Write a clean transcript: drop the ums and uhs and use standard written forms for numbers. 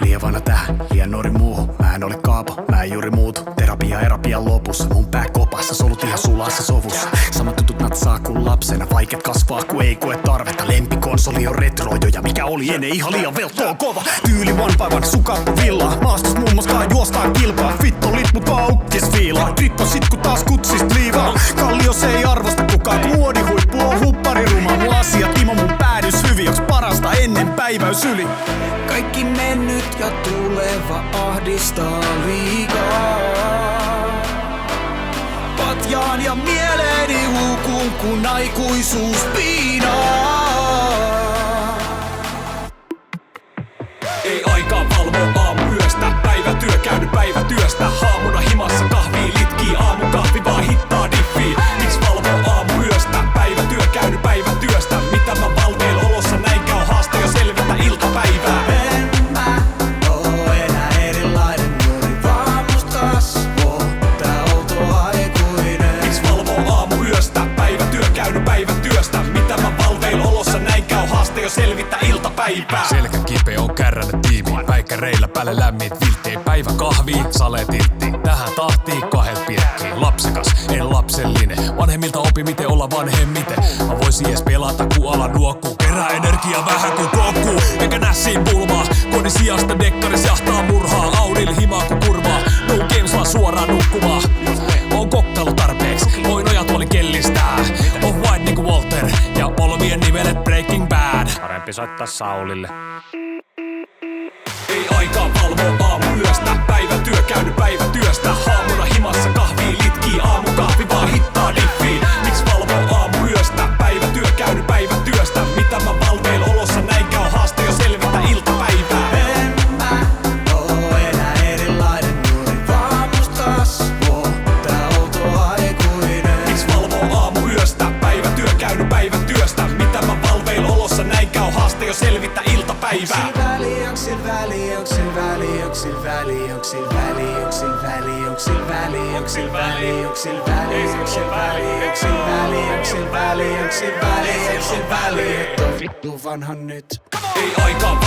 Liian vanha tähän, liian nuori muuhun. Mä en ole kaapo, mä en juuri muutu. Erapian lopussa, mun pää kopassa, solut ihan sulassa sovussa. Samat tutut natsaa kuin lapsena, vaiket kasvaa kun ei koe tarvetta. Lempikonsoli on retrojo ja mikä oli ennen ihan liian veltoa kova. Tyyli one by one, sukappo villaa. Maastos mummoskaan juostaan kilpaa. Fittolit mut vaan ukkis fiilaa. Trippa sit kun taas kutsist liivaa. Kallios ei arvosta kukaan, kun muodihuippu on huppariruma. Mun asia Timo, mun päädys hyvin, joks parasta ennen päiväys yli. Kaikki mennyt ja tuleva ahdistaa liikaa. Patjaan ja mieleeni hukun, kun aikuisuus piinaa. Ei aikaa valvoa aamuyöstä, päivätyö käynyt päivätyöstä. Haamuna himassa kahvii litkii, aamukahvi vaan hittaa diffiin. Miks valvoo aamuyöstä, päivätyö käynyt päivätyöstä. Mitä mä valteil olossa, näin käy haaste jo selvitä iltapäivää. En mä oo enää erilainen nuori, vaan musta kasvoo tää outo aikuinen. Miks valvoo aamuyöstä, päivätyö käynyt päivätyöstä. Mitä mä valteil olossa, näin käy haaste jo selvitä iltapäivää. Selkä kipeä on kärränyt tiimiin, päikkäreillä päälle lämmit vilttei. Päivä kahvii, saletiltti, tähän tahtiin kahdet piekkiin. Lapsekas, en lapsellinen, vanhemmilta opi miten olla vanhemmiten. Mä voisin edes pelata kun ala nuokkuu, kerää energiaa vähän kun kokkuu. Eikä nässiin pulmaa, kodin sijasta dekkaris jahtaa murhaa. Audil himaa kun kurvaa, no games vaan suoraan nukkumaan. On kokkailu tarpeeksi, voin nojatuolin kellistää. On wide niinku Walter ja polvien nivelet Breaking Bad. Parempi soittaa Saulille. Ei aikaa valvoo aamuyöstä, päivätyö käynyt päivätyöstä. Haamuna himassa kahvii litkii, aamukahvi vaan hittaa diffiin. Miks valvoo aamuyöstä, päivätyö käynyt päivätyöstä. Mitä mä valteil olossa, näin käy haaste jo selvitä iltapäivää. En mä oo enää erilainen nuori, vaan musta kasvoo tää outo aikuinen. Miks valvoo aamuyöstä, päivätyö käynyt päivätyöstä. Mitä mä valteil olossa, näin käy haaste jo selvitä iltapäivää. Vittu vanhan nyt. Ei aikaa